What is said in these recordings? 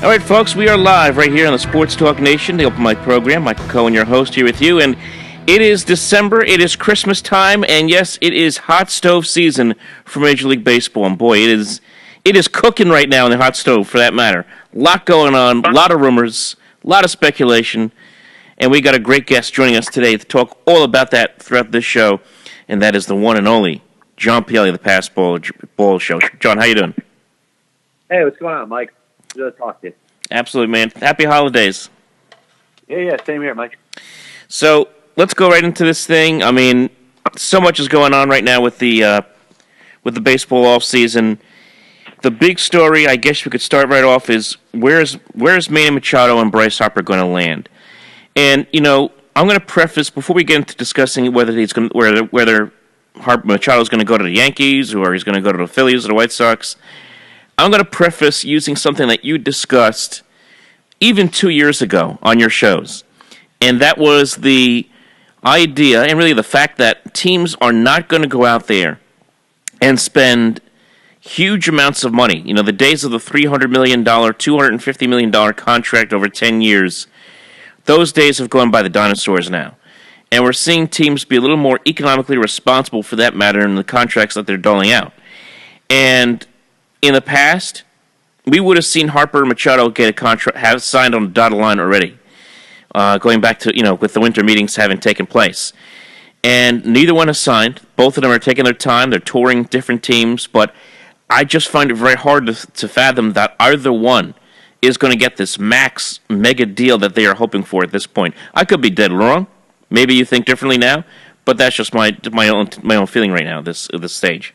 All right, folks, we are live right here on the Sports Talk Nation, the open mic program. Michael Cohen, your host, here with you. And it is December, it is Christmas time, and yes, it is hot stove season for Major League Baseball. And boy, it is cooking right now in the hot stove, for that matter. A lot going on, a lot of rumors, a lot of speculation, and we got a great guest joining us today to talk all about that throughout this show, and that is the one and only John Pielli, the Pass Ball Show. John, how you doing? Hey, what's going on, Mike? Good to talk to you. Absolutely, man. Happy holidays. Yeah, same here, Mike. So let's go right into this thing. I mean, so much is going on right now with the baseball off season. The big story, I guess we could start right off, is where's Manny Machado and Bryce Harper going to land? And I'm going to preface before we get into discussing whether Machado is going to go to the Yankees or he's going to go to the Phillies or the White Sox. I'm going to preface using something that you discussed even 2 years ago on your shows. And that was the idea, and really the fact that teams are not going to go out there and spend huge amounts of money. The days of the $300 million, $250 million contract over 10 years, those days have gone by the dinosaurs now. And we're seeing teams be a little more economically responsible for that matter in the contracts that they're doling out. And in the past, we would have seen Harper and Machado get a contract, have signed on the dotted line already, going back to, with the winter meetings having taken place. And neither one has signed. Both of them are taking their time. They're touring different teams. But I just find it very hard to fathom that either one is going to get this max mega deal that they are hoping for at this point. I could be dead wrong. Maybe you think differently now, but that's just my own feeling right now at this stage.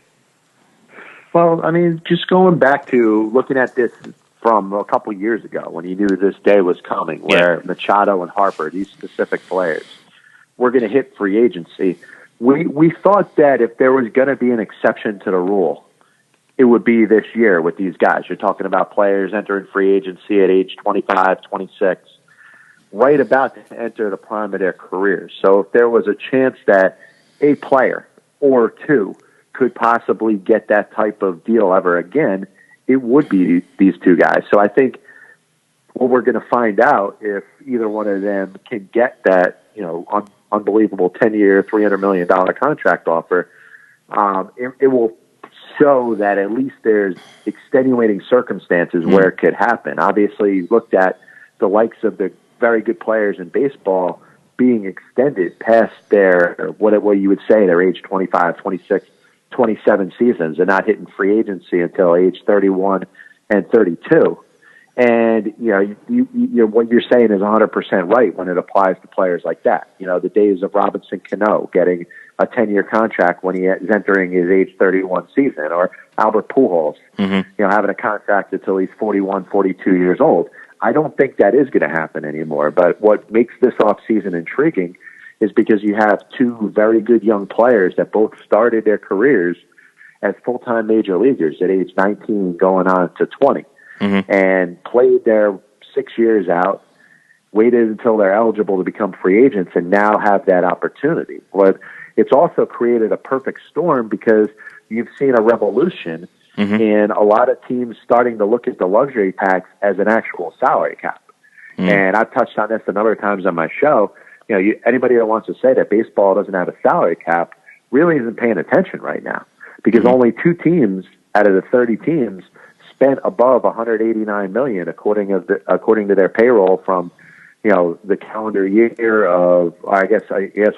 Well, I mean, just going back to looking at this from a couple years ago when you knew this day was coming, where Machado and Harper, these specific players, were going to hit free agency, we thought that if there was going to be an exception to the rule, it would be this year with these guys. You're talking about players entering free agency at age 25, 26, right about to enter the prime of their careers. So if there was a chance that a player or two could possibly get that type of deal ever again, it would be these two guys. So I think what we're going to find out, if either one of them can get that, unbelievable 10-year, $300 million contract offer, it will show that at least there's extenuating circumstances where it could happen. Obviously, you looked at the likes of the very good players in baseball being extended past their, what you would say, their age 25, 26, 27 seasons and not hitting free agency until age 31 and 32. And, you what you're saying is 100% right when it applies to players like that. The days of Robinson Cano getting a 10-year contract when he is entering his age 31 season, or Albert Pujols, having a contract until he's 41, 42 years old. I don't think that is going to happen anymore. But what makes this offseason intriguing is because you have two very good young players that both started their careers as full-time major leaguers at age 19 going on to 20 and played their 6 years out, waited until they're eligible to become free agents, and now have that opportunity. But it's also created a perfect storm because you've seen a revolution in a lot of teams starting to look at the luxury tax as an actual salary cap. And I've touched on this a number of times on my show. Anybody that wants to say that baseball doesn't have a salary cap really isn't paying attention right now, because only 2 teams out of the 30 teams spent above $189 million according to their payroll from the calendar year of I guess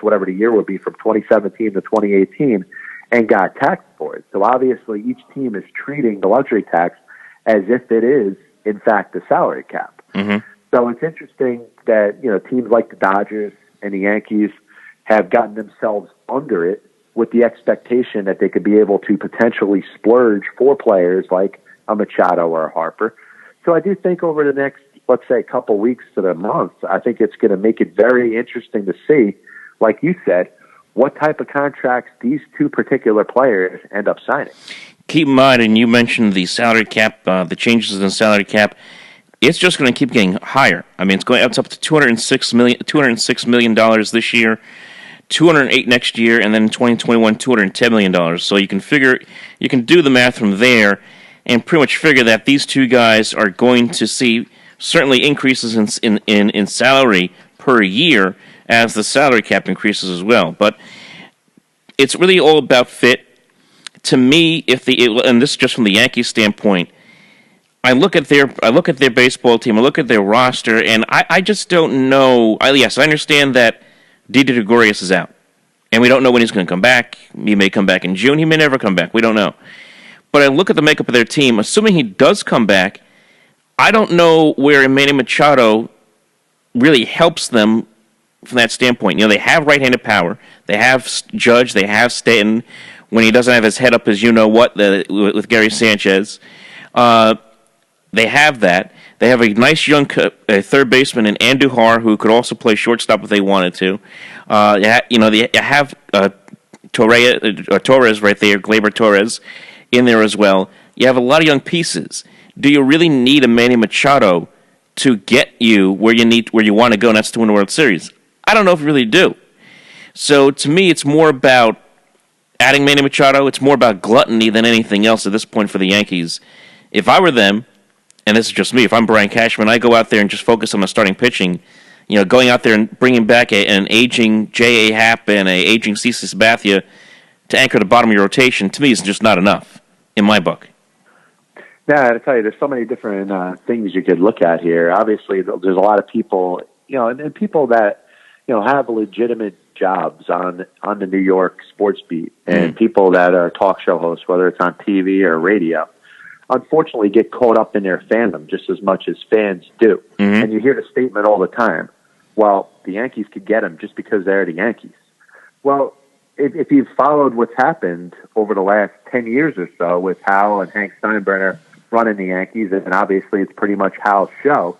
whatever the year would be from 2017 to 2018, and got taxed for it. So obviously each team is treating the luxury tax as if it is in fact the salary cap. So it's interesting that teams like the Dodgers and the Yankees have gotten themselves under it with the expectation that they could be able to potentially splurge for players like a Machado or a Harper. So I do think over the next, let's say, couple weeks to the month, I think it's going to make it very interesting to see, like you said, what type of contracts these two particular players end up signing. Keep in mind, and you mentioned the salary cap, the changes in the salary cap, it's just going to keep getting higher. I mean, it's up to $206 million this year, $208 next year, and then in 2021, $210 million. So you can do the math from there and pretty much figure that these two guys are going to see certainly increases in salary per year as the salary cap increases as well. But it's really all about fit. To me, and this is just from the Yankees standpoint, I look at their baseball team, I look at their roster, and I just don't know. Yes, I understand that Didi Gregorius is out, and we don't know when he's going to come back. He may come back in June. He may never come back. We don't know. But I look at the makeup of their team. Assuming he does come back, I don't know where Manny Machado really helps them from that standpoint. They have right-handed power. They have Judge. They have Stanton when he doesn't have his head up as you-know-what with Gary Sanchez. They have that. They have a nice young third baseman in Andujar who could also play shortstop if they wanted to. They have Torres right there, Gleyber Torres, in there as well. You have a lot of young pieces. Do you really need a Manny Machado to get you where you want to go, and that's to win the World Series? I don't know if you really do. So to me, it's more about adding Manny Machado. It's more about gluttony than anything else at this point for the Yankees. If I were them, and this is just me, if I'm Brian Cashman, I go out there and just focus on the starting pitching. Going out there and bringing back an aging J.A. Happ and an aging CeCe Sabathia to anchor the bottom of your rotation, to me, is just not enough in my book. Yeah, I tell you, there's so many different things you could look at here. Obviously, there's a lot of people, and people that have legitimate jobs on the New York sports beat, and people that are talk show hosts, whether it's on TV or radio, unfortunately get caught up in their fandom just as much as fans do. Mm-hmm. And you hear the statement all the time, well, the Yankees could get them just because they're the Yankees. Well, if you've followed what's happened over the last 10 years or so with Hal and Hank Steinbrenner running the Yankees, and obviously it's pretty much Hal's show,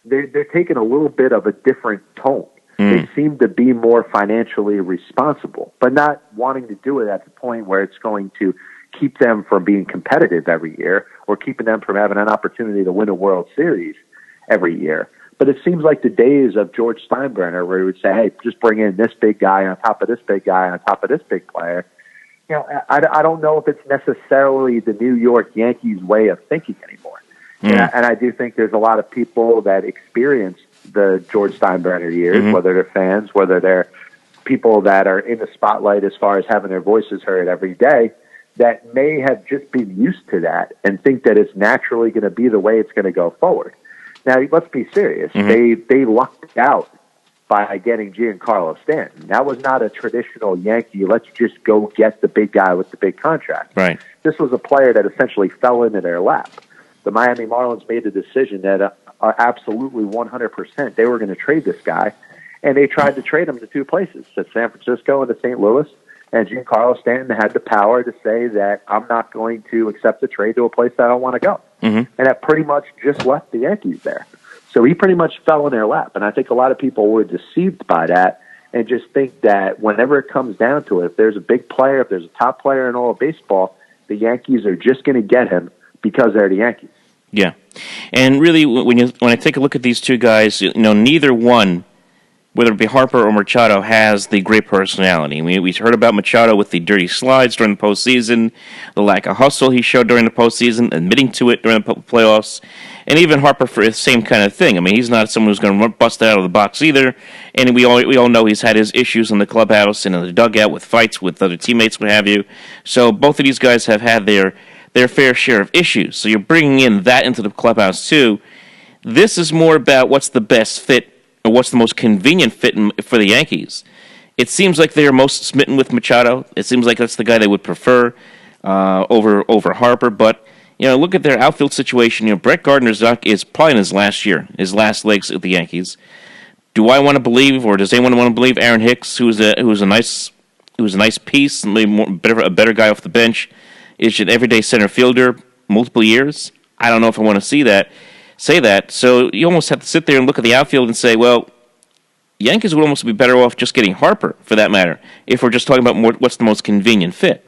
they're taking a little bit of a different tone. They seem to be more financially responsible, but not wanting to do it at the point where it's going to keep them from being competitive every year or keeping them from having an opportunity to win a World Series every year. But it seems like the days of George Steinbrenner where he would say, hey, just bring in this big guy on top of this big guy on top of this big player. I don't know if it's necessarily the New York Yankees way of thinking anymore. And I do think there's a lot of people that experienced the George Steinbrenner years, whether they're fans, whether they're people that are in the spotlight as far as having their voices heard every day, that may have just been used to that and think that it's naturally going to be the way it's going to go forward. Now, let's be serious. They lucked out by getting Giancarlo Stanton. That was not a traditional Yankee, let's just go get the big guy with the big contract. Right. This was a player that essentially fell into their lap. The Miami Marlins made the decision that absolutely 100% they were going to trade this guy, and they tried to trade him to two places, to San Francisco and to St. Louis. And Giancarlo Stanton had the power to say that I'm not going to accept the trade to a place that I don't want to go. And that pretty much just left the Yankees there. So he pretty much fell in their lap. And I think a lot of people were deceived by that and just think that whenever it comes down to it, if there's a big player, if there's a top player in all of baseball, the Yankees are just going to get him because they're the Yankees. Yeah. And really, when I take a look at these two guys, neither one, whether it be Harper or Machado, has the great personality. We heard about Machado with the dirty slides during the postseason, the lack of hustle he showed during the postseason, admitting to it during the playoffs, and even Harper for the same kind of thing. I mean, he's not someone who's going to bust out of the box either, and we all know he's had his issues in the clubhouse and in the dugout with fights with other teammates, what have you. So both of these guys have had their fair share of issues. So you're bringing in that into the clubhouse too. This is more about what's the best fit, or what's the most convenient fit for the Yankees. It seems like they're most smitten with Machado. It seems like that's the guy they would prefer over Harper. But look at their outfield situation. Brett Gardner is probably in his last year, his last legs at the Yankees. Do I want to believe, or does anyone want to believe, Aaron Hicks, who's a nice piece, maybe a better guy off the bench, is an everyday center fielder, multiple years? I don't know if I want to say that. So you almost have to sit there and look at the outfield and say, well, Yankees would almost be better off just getting Harper, for that matter, if we're just talking about what's the most convenient fit.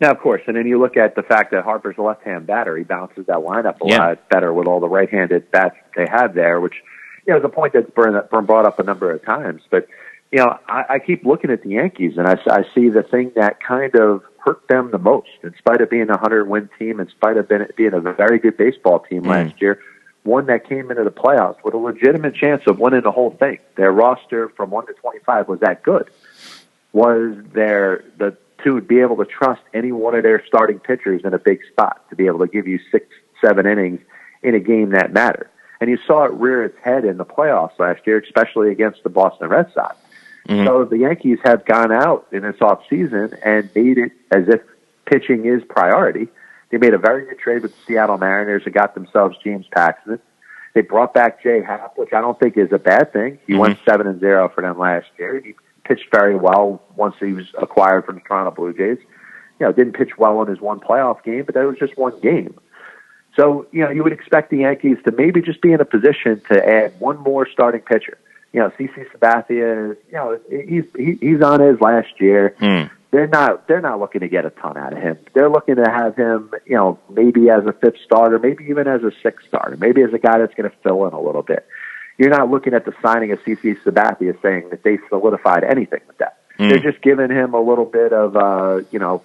Now, of course, and then you look at the fact that Harper's a left-hand batter. He balances that lineup a lot better with all the right-handed bats they have there, which is a point that's been brought up a number of times. But, I keep looking at the Yankees, and I see the thing that kind of hurt them the most, in spite of being a 100-win team, in spite of being a very good baseball team last year, one that came into the playoffs with a legitimate chance of winning the whole thing. Their roster from 1 to 25 was that good. Was there to be able to trust any one of their starting pitchers in a big spot to be able to give you 6, 7 innings in a game that mattered. And you saw it rear its head in the playoffs last year, especially against the Boston Red Sox. Mm-hmm. So the Yankees have gone out in this offseason and made it as if pitching is priority. They made a very good trade with the Seattle Mariners and got themselves James Paxton. They brought back Jay Happ, which I don't think is a bad thing. He went 7-0 for them last year. He pitched very well once he was acquired from the Toronto Blue Jays. Didn't pitch well in his one playoff game, but that was just one game. So, you would expect the Yankees to maybe just be in a position to add one more starting pitcher. CC Sabathia is, he's on his last year. They're not looking to get a ton out of him. They're looking to have him, maybe as a 5th starter, maybe even as a 6th starter, maybe as a guy that's going to fill in a little bit. You're not looking at the signing of CC Sabathia saying that they solidified anything with that. They're just giving him a little bit of,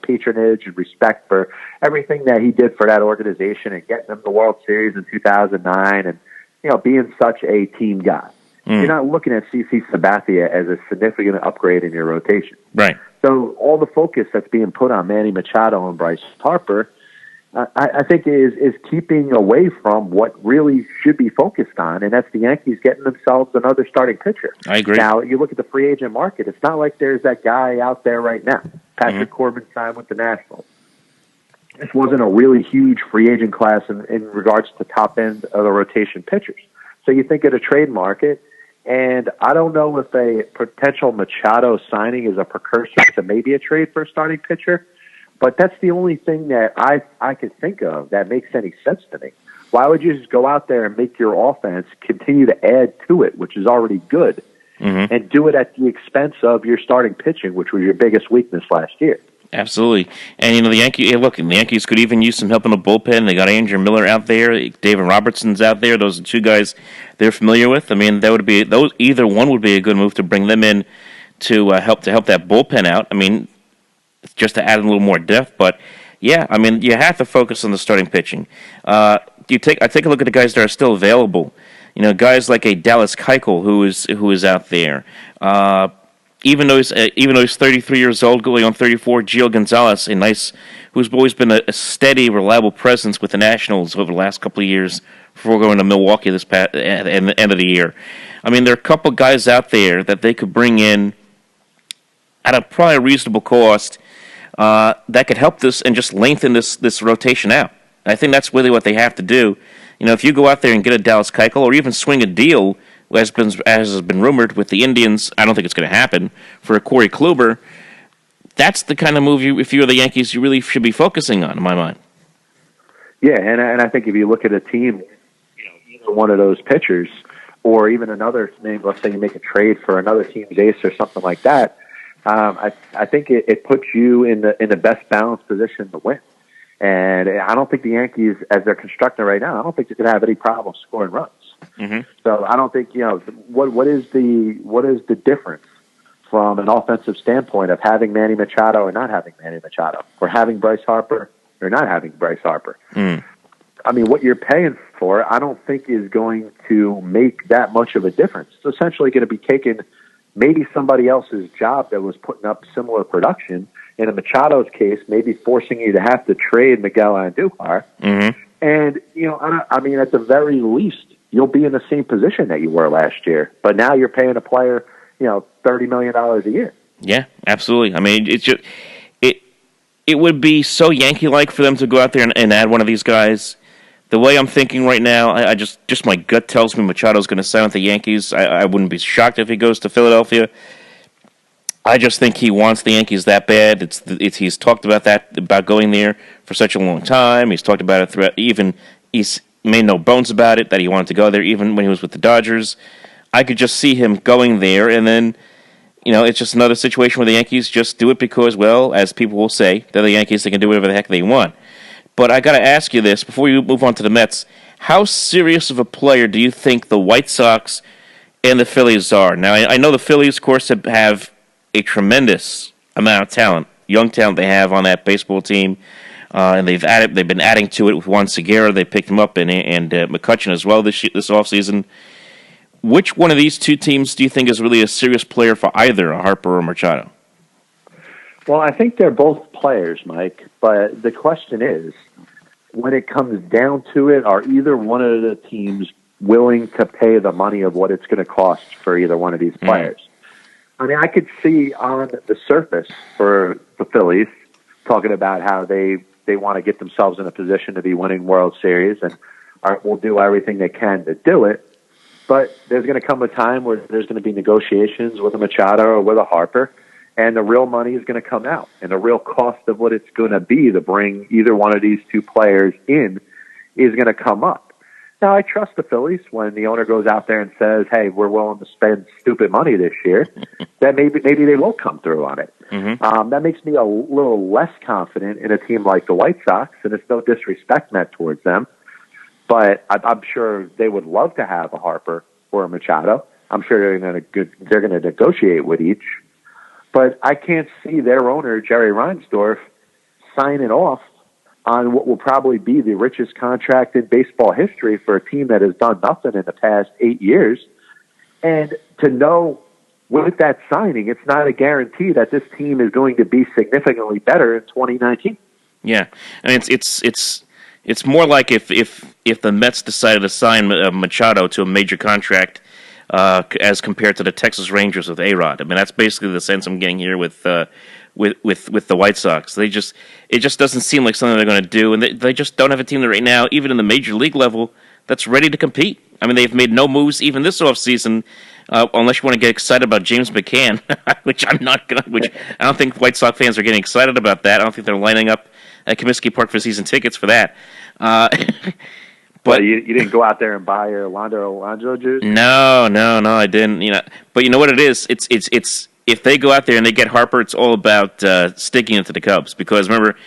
patronage and respect for everything that he did for that organization and getting them the World Series in 2009 and, being such a team guy. You're not looking at CC Sabathia as a significant upgrade in your rotation. Right. So all the focus that's being put on Manny Machado and Bryce Harper, I think is keeping away from what really should be focused on, and that's the Yankees getting themselves another starting pitcher. I agree. Now, you look at the free agent market, it's not like there's that guy out there right now. Patrick Corbin signed with the Nationals. This wasn't a really huge free agent class in regards to top end of the rotation pitchers. So you think of the trade market, and I don't know if a potential Machado signing is a precursor to maybe a trade for a starting pitcher, but that's the only thing that I could think of that makes any sense to me. Why would you just go out there and make your offense continue to add to it, which is already good, and do it at the expense of your starting pitching, which was your biggest weakness last year? Absolutely. And, the Yankees could even use some help in the bullpen. They got Andrew Miller out there. David Robertson's out there. Those are 2 guys they're familiar with. I mean, either one would be a good move to bring them in to help that bullpen out. I mean, just to add a little more depth. But, yeah, I mean, you have to focus on the starting pitching. I take a look at the guys that are still available. Guys like a Dallas Keuchel who is out there. Even though he's 33 years old, going on 34, Gio Gonzalez, who's always been a steady, reliable presence with the Nationals over the last couple of years before going to Milwaukee at the end of the year. I mean, there are a couple of guys out there that they could bring in at a probably reasonable cost that could help this and just lengthen this rotation out. I think that's really what they have to do. If you go out there and get a Dallas Keuchel or even swing a deal, as has been rumored with the Indians, I don't think it's going to happen, for a Corey Kluber, that's the kind of move, if you're the Yankees, you really should be focusing on, in my mind. Yeah, and I think if you look at a team, either one of those pitchers, or even another name, let's say you make a trade for another team's ace or something like that, I think it puts you in the best balanced position to win. And I don't think the Yankees, as they're constructed right now, I don't think they're going to have any problem scoring runs. So I don't think what is the difference from an offensive standpoint of having Manny Machado or not having Manny Machado, or having Bryce Harper or not having Bryce Harper. I mean, what you're paying for, I don't think is going to make that much of a difference. It's essentially going to be taking maybe somebody else's job that was putting up similar production. In a Machado's case, maybe forcing you to have to trade Miguel Andujar. And, I mean, at the very least, you'll be in the same position that you were last year. But now you're paying a player, $30 million a year. Yeah, absolutely. I mean, it's just it would be so Yankee-like for them to go out there and add one of these guys. The way I'm thinking right now, I just my gut tells me Machado's going to sign with the Yankees. I wouldn't be shocked if he goes to Philadelphia. I just think he wants the Yankees that bad. He's talked about going there for such a long time. He's talked about it throughout. Even he's made no bones about it that he wanted to go there, even when he was with the Dodgers. I could just see him going there, and then it's just another situation where the Yankees just do it because, well, as people will say, they're the Yankees. They can do whatever the heck they want. But I got to ask you this before we move on to the Mets: how serious of a player do you think the White Sox and the Phillies are? Now, I know the Phillies, of course, have a tremendous amount of talent, young talent they have on that baseball team. and they've been adding to it with Juan Segura. They picked him up, and McCutchen as well this offseason. Which one of these two teams do you think is really a serious player for either Harper or Machado? Well, I think they're both players, Mike, but the question is, when it comes down to it, are either one of the teams willing to pay the money of what it's going to cost for either one of these players? I mean, I could see on the surface for the Phillies talking about how they want to get themselves in a position to be winning World Series and will do everything they can to do it. But there's going to come a time where there's going to be negotiations with a Machado or with a Harper, and the real money is going to come out. And the real cost of what it's going to be to bring either one of these two players in is going to come up. Now, I trust the Phillies when the owner goes out there and says, hey, we're willing to spend stupid money this year, that maybe they will come through on it. That makes me a little less confident in a team like the White Sox, and it's no disrespect meant towards them. But I'm sure they would love to have a Harper or a Machado. I'm sure they're going to negotiate with each. But I can't see their owner, Jerry Reinsdorf, signing off on what will probably be the richest contract in baseball history for a team that has done nothing in the past 8 years. And to know with that signing, it's not a guarantee that this team is going to be significantly better in 2019. Yeah, I mean it's more like if the Mets decided to sign Machado to a major contract as compared to the Texas Rangers with A-Rod. I mean, that's basically the sense I'm getting here with the White Sox. It just doesn't seem like something they're going to do, and they just don't have a team that right now, even in the major league level, that's ready to compete. I mean, they've made no moves even this offseason, unless you want to get excited about James McCann, which I'm not going to. Which I don't think White Sox fans are getting excited about that. I don't think they're lining up at Comiskey Park for season tickets for that. But you didn't go out there and buy your Alonso juice? No, I didn't. But you know what it is? It's if they go out there and they get Harper, it's all about sticking it to the Cubs. Because remember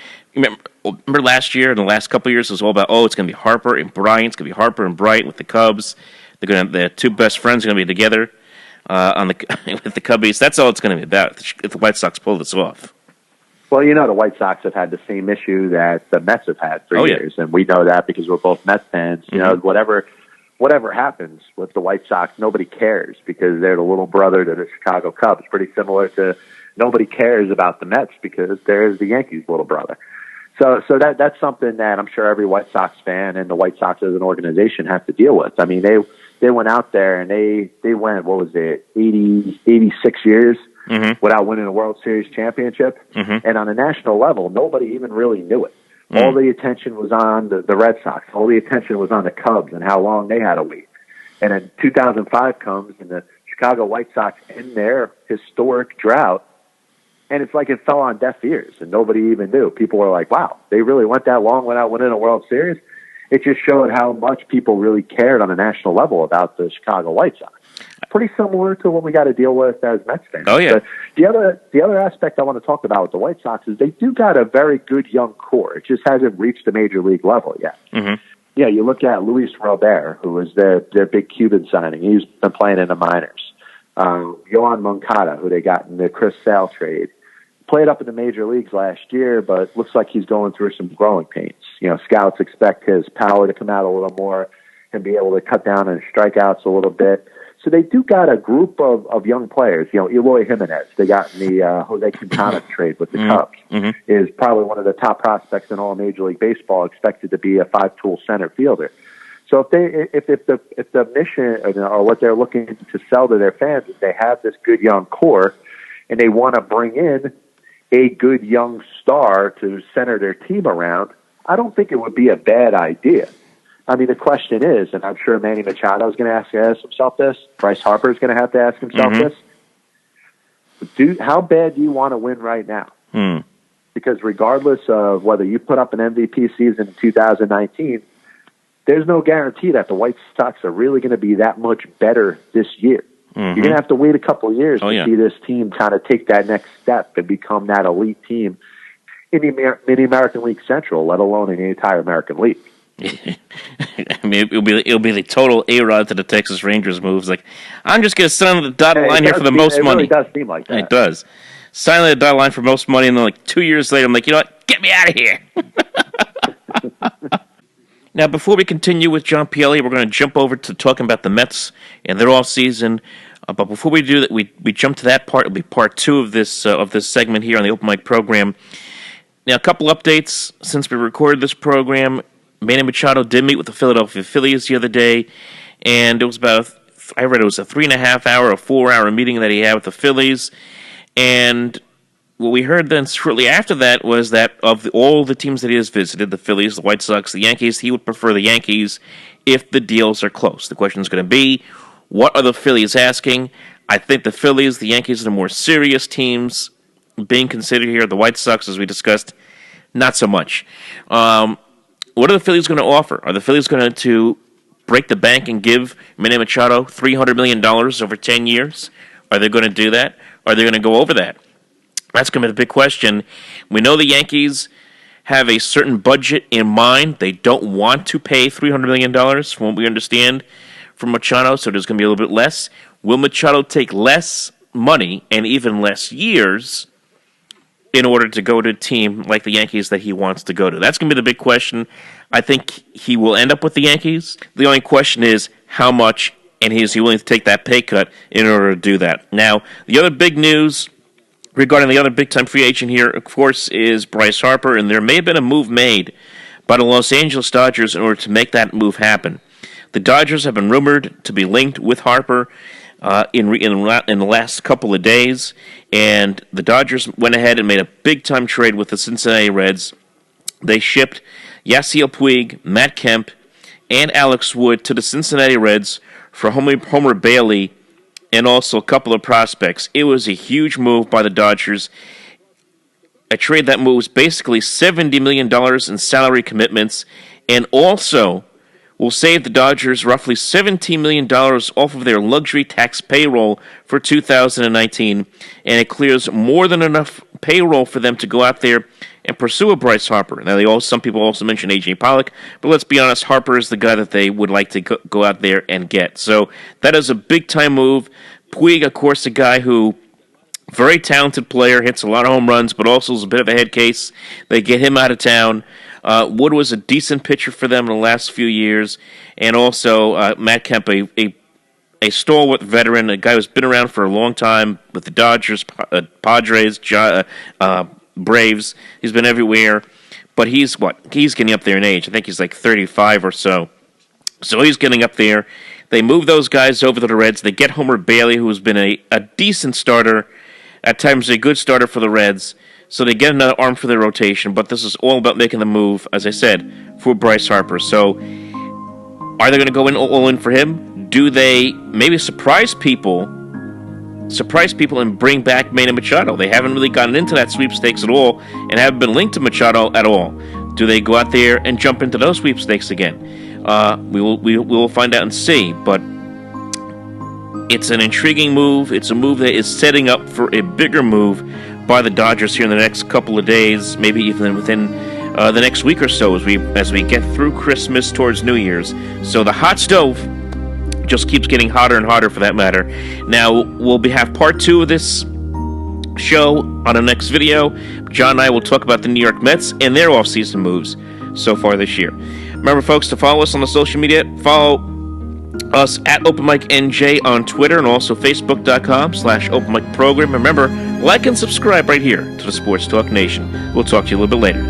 last year and the last couple of years, it was all about it's going to be Harper and Bryant. It's going to be Harper and Bryant with the Cubs. Their two best friends are going to be together with the Cubbies. That's all it's going to be about if the White Sox pull this off. Well, the White Sox have had the same issue that the Mets have had for years, and we know that because we're both Mets fans. Whatever happens with the White Sox, nobody cares because they're the little brother to the Chicago Cubs. Pretty similar to nobody cares about the Mets because they're the Yankees' little brother. So that's something that I'm sure every White Sox fan and the White Sox as an organization have to deal with. I mean, they went out there and they went, 86 years without winning a World Series championship. And on a national level, nobody even really knew it. All the attention was on the Red Sox. All the attention was on the Cubs and how long they had to wait. And then 2005 comes and the Chicago White Sox end their historic drought. And it's like it fell on deaf ears and nobody even knew. People were like, wow, they really went that long without winning a World Series? It just showed how much people really cared on a national level about the Chicago White Sox. Pretty similar to what we got to deal with as Mets fans. Oh, yeah. But the other aspect I want to talk about with the White Sox is they do got a very good young core. It just hasn't reached the major league level yet. Yeah, you look at Luis Robert, who was their big Cuban signing. He's been playing in the minors. Yohan Moncada, who they got in the Chris Sale trade, played up in the major leagues last year, but looks like he's going through some growing pains. Scouts expect his power to come out a little more and be able to cut down on strikeouts a little bit. So they do got a group of young players. Eloy Jimenez, they got in the Jose Quintana trade with the Cubs, is probably one of the top prospects in all Major League Baseball, expected to be a 5-tool center fielder. So if the mission or what they're looking to sell to their fans is they have this good young core and they want to bring in a good young star to center their team around, I don't think it would be a bad idea. I mean, the question is, and I'm sure Manny Machado is going to ask himself this, Bryce Harper is going to have to ask himself this, how bad do you want to win right now? Because regardless of whether you put up an MVP season in 2019, there's no guarantee that the White Sox are really going to be that much better this year. You're going to have to wait a couple of years to see this team kind of take that next step and become that elite team in the American League Central, let alone in the entire American League. I mean, it'll be the total A-Rod to the Texas Rangers moves. Like, I'm just going to sit on the dotted line here for the most money. It really does seem like that. It does. signing the dotted line for most money, and then like 2 years later, I'm like, you know what? Get me out of here. Now, before we continue with John Pielli, we're going to jump over to talking about the Mets and their offseason. But before we do that, we jump to that part. It'll be part 2 of this segment here on the Open Mic program. Now, a couple updates since we recorded this program. Manny Machado did meet with the Philadelphia Phillies the other day, and it was about, I read it was a 3.5 hour, a 4 hour meeting that he had with the Phillies. And what we heard then shortly after that was that of all the teams that he has visited, the Phillies, the White Sox, the Yankees, he would prefer the Yankees if the deals are close. The question is going to be, what are the Phillies asking? I think the Phillies, the Yankees are the more serious teams being considered here. The White Sox, as we discussed, not so much. What are the Phillies going to offer? Are the Phillies going to break the bank and give Manny Machado $300 million over 10 years? Are they going to do that? Are they going to go over that? That's going to be the big question. We know the Yankees have a certain budget in mind. They don't want to pay $300 million, from what we understand, for Machado, so there's going to be a little bit less. Will Machado take less money and even less years in order to go to a team like the Yankees that he wants to go to? That's going to be the big question. I think he will end up with the Yankees. The only question is how much, and is he willing to take that pay cut in order to do that? Now, the other big news regarding the other big-time free agent here, of course, is Bryce Harper, and there may have been a move made by the Los Angeles Dodgers in order to make that move happen. The Dodgers have been rumored to be linked with Harper in the last couple of days, and the Dodgers went ahead and made a big-time trade with the Cincinnati Reds. They shipped Yasiel Puig, Matt Kemp, and Alex Wood to the Cincinnati Reds for Homer Bailey and also a couple of prospects. It was a huge move by the Dodgers. A trade that moves basically $70 million in salary commitments and also will save the Dodgers roughly $17 million off of their luxury tax payroll for 2019, and it clears more than enough payroll for them to go out there and pursue a Bryce Harper. Now, some people also mention A.J. Pollock, but let's be honest, Harper is the guy that they would like to go out there and get. So that is a big-time move. Puig, of course, a guy who, very talented player, hits a lot of home runs, but also is a bit of a head case. They get him out of town. Wood was a decent pitcher for them in the last few years, and also Matt Kemp, a stalwart veteran, a guy who's been around for a long time with the Dodgers, Padres, Braves. He's been everywhere, but he's getting up there in age. I think he's like 35 or so. So he's getting up there. They move those guys over to the Reds. They get Homer Bailey, who's been a decent starter, at times a good starter for the Reds. So they get another arm for their rotation, but this is all about making the move, as I said, for Bryce Harper. So are they going to go all in for him? Do they maybe surprise people and bring back Manny Machado? They haven't really gotten into that sweepstakes at all and haven't been linked to Machado at all. Do they go out there and jump into those sweepstakes again? We will find out and see, but it's an intriguing move. It's a move that is setting up for a bigger move by the Dodgers here in the next couple of days, maybe even within the next week or so as we get through Christmas towards New Year's. So the hot stove just keeps getting hotter and hotter, for that matter. Now, we'll have part 2 of this show on the next video. John and I will talk about the New York Mets and their offseason moves so far this year. Remember, folks, to follow us on the social media, follow us at OpenMicNJ on Twitter and also Facebook.com/OpenMicProgram. Remember, like and subscribe right here to the Sports Talk Nation. We'll talk to you a little bit later.